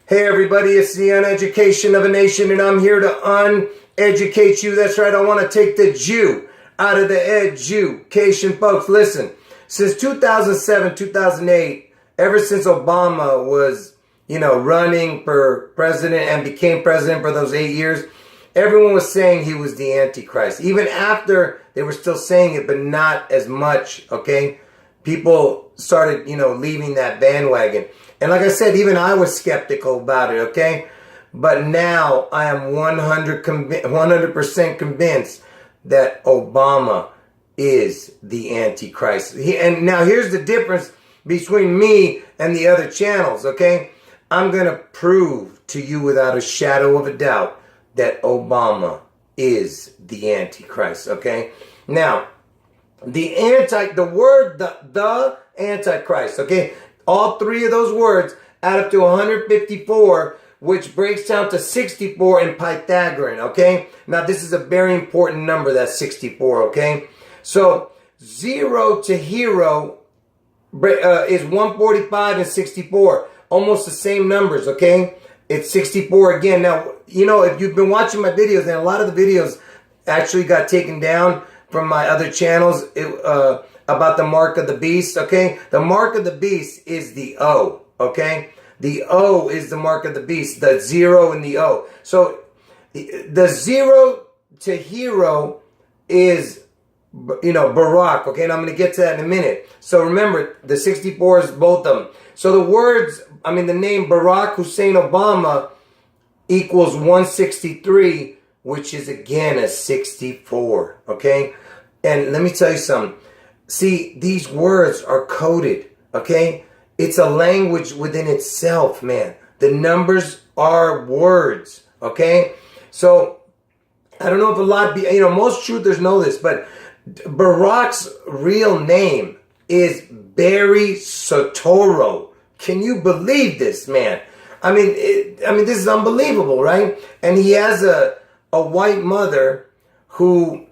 Hey everybody, it's the Uneducation of a Nation, and I'm here to uneducate you. That's right, I want to take the Jew out of the education. Folks, listen, since 2007, 2008, ever since Obama was, running for president and became president for those 8 years, everyone was saying he was the Antichrist. Even after they were still saying it, but not as much, okay? People started, leaving that bandwagon. And like I said, even I was skeptical about it, okay? But now I am 100% convinced that Obama is the Antichrist. And now here's the difference between me and the other channels, okay? I'm going to prove to you without a shadow of a doubt that Obama is the Antichrist, okay? Now, the Antichrist, okay? All three of those words add up to 154, which breaks down to 64 in Pythagorean, okay? Now, this is a very important number, that's 64, okay? So, 0 to hero is 145 and 64. Almost the same numbers, okay? It's 64 again. Now, if you've been watching my videos, and a lot of the videos actually got taken down from my other channels, about the mark of the beast, okay? The mark of the beast is the O, okay? The O is the mark of the beast, the 0 and the O. So the 0 to hero is, Barack, okay? And I'm going to get to that in a minute. So remember, the 64 is both of them. So the name Barack Hussein Obama equals 163, which is again a 64, okay? And let me tell you something. See, these words are coded, okay? It's a language within itself, man. The numbers are words, okay? So, I don't know if a lot of most truthers know this, but Barack's real name is Barry Soetoro. Can you believe this, man? This is unbelievable, right? And he has a white mother who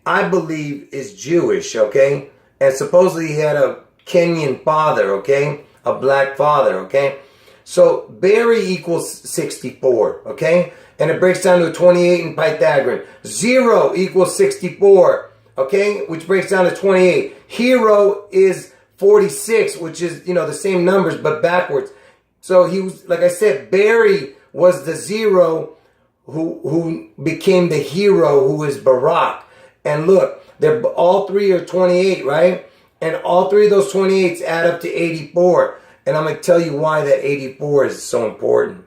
I believe is Jewish, okay? And supposedly he had a Kenyan father, okay? A black father, okay? So Barry equals 64, okay? And it breaks down to a 28 in Pythagorean. 0 equals 64, okay? Which breaks down to 28. Hero is 46, which is, the same numbers, but backwards. So he was, like I said, Barry was the 0 who became the hero, who is Barack. And look, they're all three are 28, right? And all three of those 28s add up to 84. And I'm going to tell you why that 84 is so important.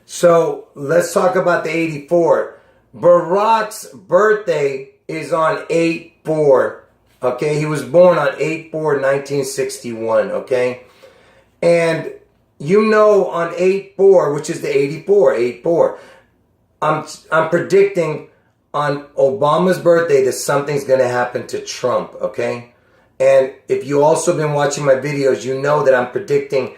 So let's talk about the 84. Barack's birthday is on 8/4. Okay, he was born on 8/4, 1961. Okay, and on 8/4, which is the 84, I'm predicting on Obama's birthday that something's going to happen to Trump, okay? And if you also been watching my videos, you know that I'm predicting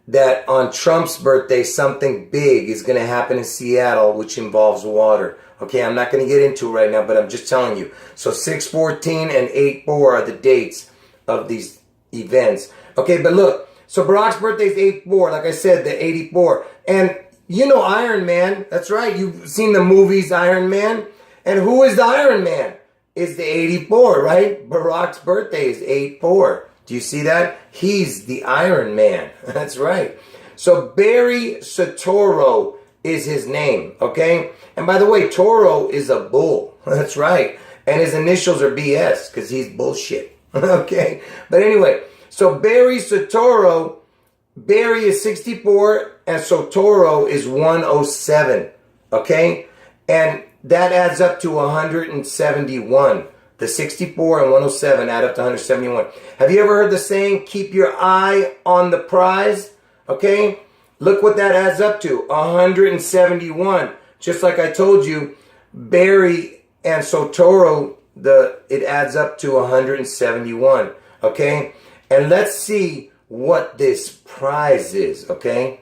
that on Trump's birthday, something big is going to happen in Seattle, which involves water. Okay, I'm not going to get into it right now, but I'm just telling you. So 6/14 and 8/4 are the dates of these events. Okay, but look, so Barack's birthday is 8/4, like I said, the 84. And Iron Man, that's right, you've seen the movies Iron Man. And who is the Iron Man? It's the 84, right? Barack's birthday is 8/4. Do you see that? He's the Iron Man. That's right. So Barry Soetoro is his name, okay? And by the way, Toro is a bull. That's right. And his initials are BS because he's bullshit. Okay? But anyway, so Barry Soetoro, Barry is 64 and Soetoro is 107. Okay? And that adds up to 171. The 64 and 107 add up to 171. Have you ever heard the saying, keep your eye on the prize? Okay? Look what that adds up to, 171. Just like I told you, Barry and Soetoro, it adds up to 171. Okay? And let's see what this prize is, okay?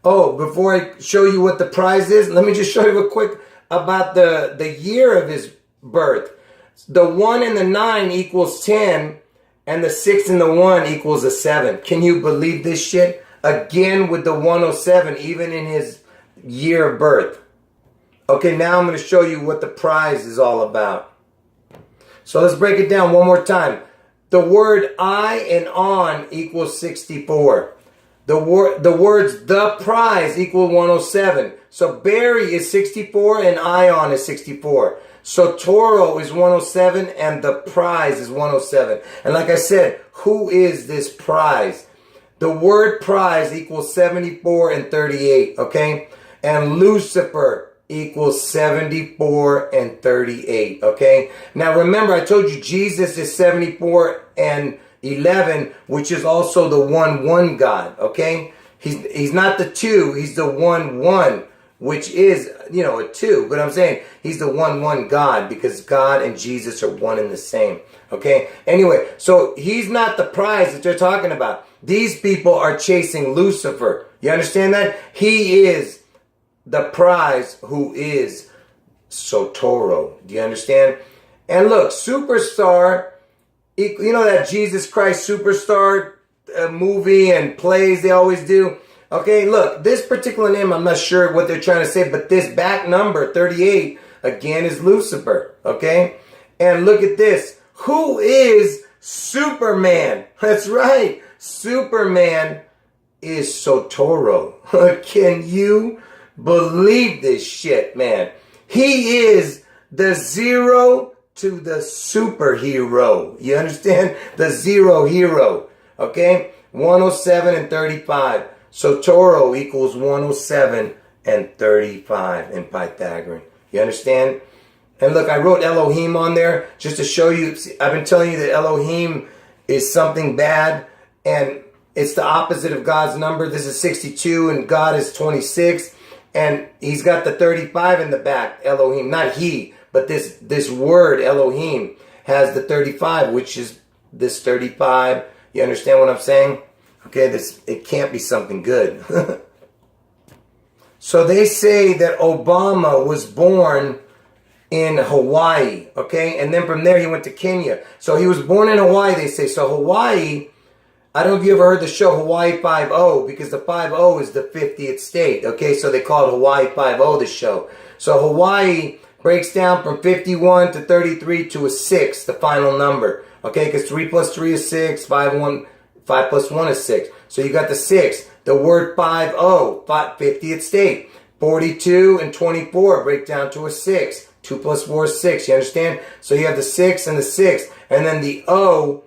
Oh, before I show you what the prize is, let me just show you real quick about the year of his birth. The 1 and the 9 equals 10, and the 6 and the 1 equals a 7. Can you believe this shit? again with the 107, even in his year of birth. Okay, now I'm going to show you what the prize is all about. So let's break it down one more time. The word I and on equals 64. The words the prize equal 107. So Barry is 64 and Ion is 64. So Toro is 107 and the prize is 107. And like I said, who is this prize? The word prize equals 74 and 38, okay? And Lucifer equals 74 and 38, okay? Now remember, I told you Jesus is 74 and 11, which is also the 1-1 God, okay? He's not the 2, he's the 1-1, which is, you know, a 2. But I'm saying he's the 1-1 God because God and Jesus are one and the same, okay? Anyway, so he's not the prize that they're talking about. These people are chasing Lucifer. You understand that? He is the prize who is Sotoro. Do you understand? And look, Superstar, you know that Jesus Christ Superstar movie and plays they always do? Okay, look, this particular name, I'm not sure what they're trying to say, but this back number, 38, again is Lucifer, okay? And look at this. Who is Superman? That's right. Superman is Sotoro. Can you believe this shit, man? He is the 0 to the superhero. You understand? The 0 hero. Okay? 107 and 35. So Toro equals 107 and 35 in Pythagorean. You understand? And look, I wrote Elohim on there just to show you. I've been telling you that Elohim is something bad, and it's the opposite of God's number. This is 62 and God is 26. And he's got the 35 in the back, Elohim. Not he, but this word, Elohim, has the 35, which is this 35. You understand what I'm saying? Okay, it can't be something good. So they say that Obama was born in Hawaii, okay? And then from there he went to Kenya. So he was born in Hawaii, they say. So Hawaii, I don't know if you ever heard the show Hawaii 5-0, because the 5-0 is the 50th state, okay? So they call it Hawaii 5-0, the show. So Hawaii breaks down from 51 to 33 to a 6, the final number, okay? Because 3 plus 3 is 6, 5 plus 1 is 6. So you got the 6. The word 5-0, 50th state. 42 and 24 break down to a 6. 2 plus 4 is 6, you understand? So you have the 6 and the 6. And then the O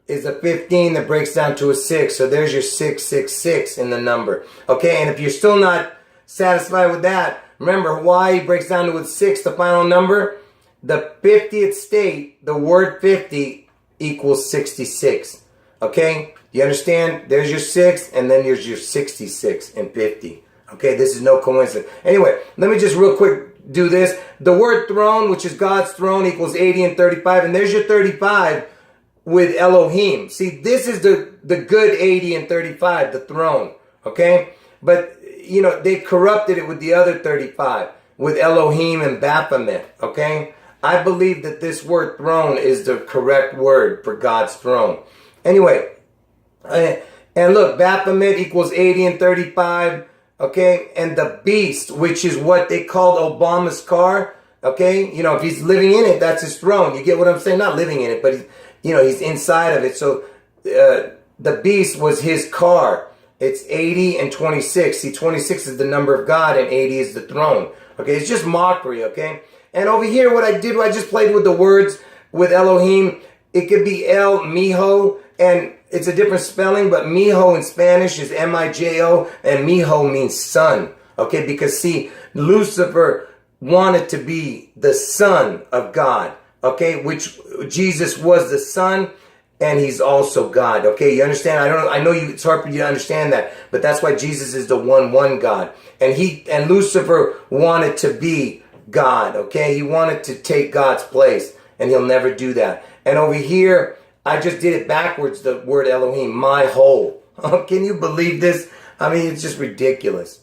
is a 15 that breaks down to a 6. So there's your 666 in the number. Okay, and if you're still not satisfied with that, remember Hawaii breaks down to a 6, the final number. The 50th state, the word 50 equals 66. Okay, you understand? There's your 6, and then there's your 66 and 50. Okay, this is no coincidence. Anyway, let me just real quick do this. The word throne, which is God's throne, equals 80 and 35. And there's your 35 with Elohim. See, this is the good 80 and 35, the throne. Okay? But, you know, they corrupted it with the other 35, with Elohim and Baphomet. Okay? I believe that this word throne is the correct word for God's throne. Anyway, and look, Baphomet equals 80 and 35. Okay, and the beast, which is what they called Obama's car. Okay, you know, if he's living in it, that's his throne. You get what I'm saying? Not living in it, but he's inside of it. So the beast was his car. It's 80 and 26. See, 26 is the number of God and 80 is the throne. Okay, it's just mockery. Okay, and over here, what I did, I just played with the words with Elohim. It could be El Mijo, and it's a different spelling, but Mijo in Spanish is M-I-J-O, and Mijo means son. Okay, because see, Lucifer wanted to be the son of God. Okay, which Jesus was the son, and he's also God. Okay, you understand? I know it's hard for you to understand that, but that's why Jesus is the 1-1 God. And Lucifer wanted to be God. Okay, he wanted to take God's place, and he'll never do that. And over here, I just did it backwards, the word Elohim, my whole. Can you believe this? I mean, it's just ridiculous.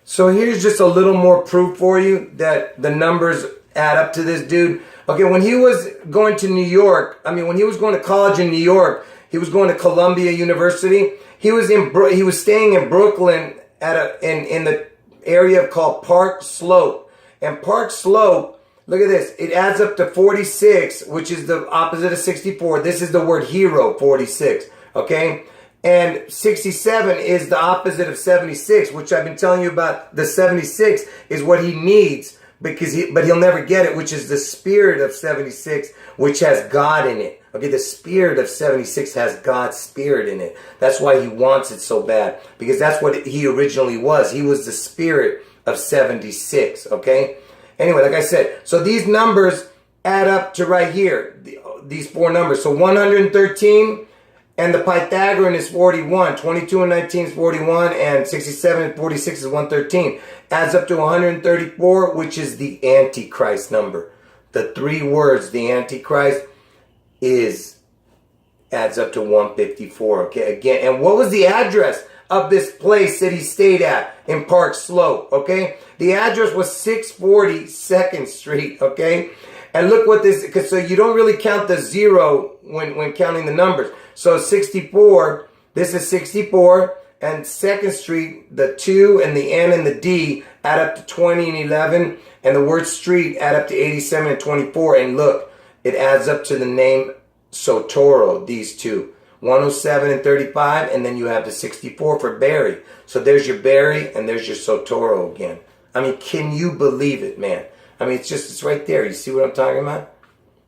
So here's just a little more proof for you that the numbers add up to this dude. Okay, when he was going to New York, when he was going to college in New York, he was going to Columbia University. he was staying in Brooklyn in the area called Park Slope. And Park Slope, look at this, it adds up to 46, which is the opposite of 64. This is the word hero, 46, okay? And 67 is the opposite of 76, which I've been telling you about. The 76 is what he needs, but he'll never get it, which is the spirit of 76, which has God in it. Okay, the spirit of 76 has God's spirit in it. That's why he wants it so bad, because that's what he originally was. He was the spirit of 76, okay? Anyway, like I said, so these numbers add up to right here, these four numbers. So 113, and the Pythagorean is 41. 22 and 19 is 41, and 67 and 46 is 113. Adds up to 134, which is the Antichrist number. The three words, the Antichrist, adds up to 154. Okay, again, and what was the address of this place that he stayed at in Park Slope? Okay, the address was 640 2nd Street. Okay, and look what this, because so you don't really count the zero when counting the numbers. So 64, this is 64, and 2nd Street, the 2 and the N and the D add up to 20 and 11, and the word street add up to 87 and 24. And look, it adds up to the name Sotoro, these two. 107 and 35, and then you have the 64 for Barry. So there's your Barry, and there's your Sotoro again. I mean, can you believe it, man? I mean, it's right there. You see what I'm talking about?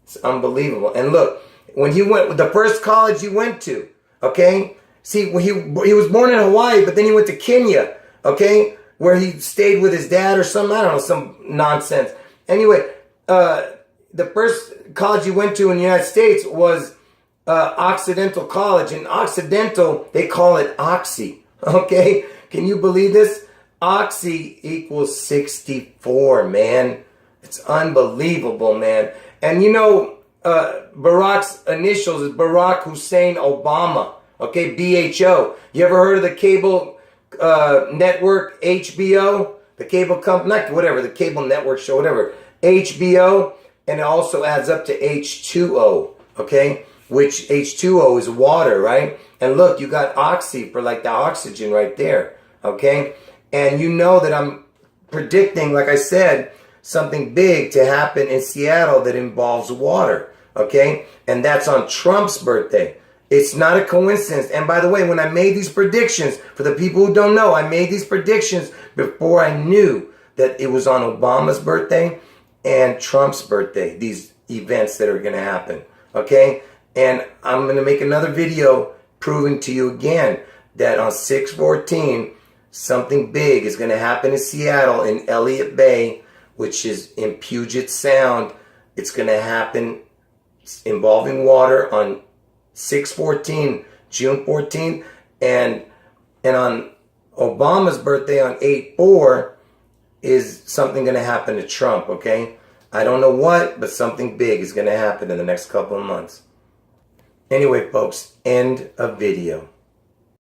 It's unbelievable. And look, when he went, the first college he went to, okay? See, he was born in Hawaii, but then he went to Kenya, okay? Where he stayed with his dad or something. I don't know, some nonsense. Anyway, the first college he went to in the United States was Occidental College. In Occidental, they call it Oxy. Okay? Can you believe this? Oxy equals 64, man. It's unbelievable, man. And you know, Barack's initials is Barack Hussein Obama. Okay? BHO. You ever heard of the cable network HBO? The cable company, not whatever, the cable network show, whatever. HBO. And it also adds up to H2O, okay? Which H2O is water, right? And look, you got oxy for like the oxygen right there, okay? And you know that I'm predicting, like I said, something big to happen in Seattle that involves water, okay? And that's on Trump's birthday. It's not a coincidence. And by the way, when I made these predictions, for the people who don't know, I made these predictions before I knew that it was on Obama's birthday and Trump's birthday, these events that are going to happen, okay? And I'm going to make another video proving to you again that on 6/14, something big is going to happen in Seattle, in Elliott Bay, which is in Puget Sound. It's going to happen involving water on 6/14, June 14th, and on Obama's birthday on 8/4, is something going to happen to Trump, okay? I don't know what, but something big is going to happen in the next couple of months. Anyway, folks, end of video.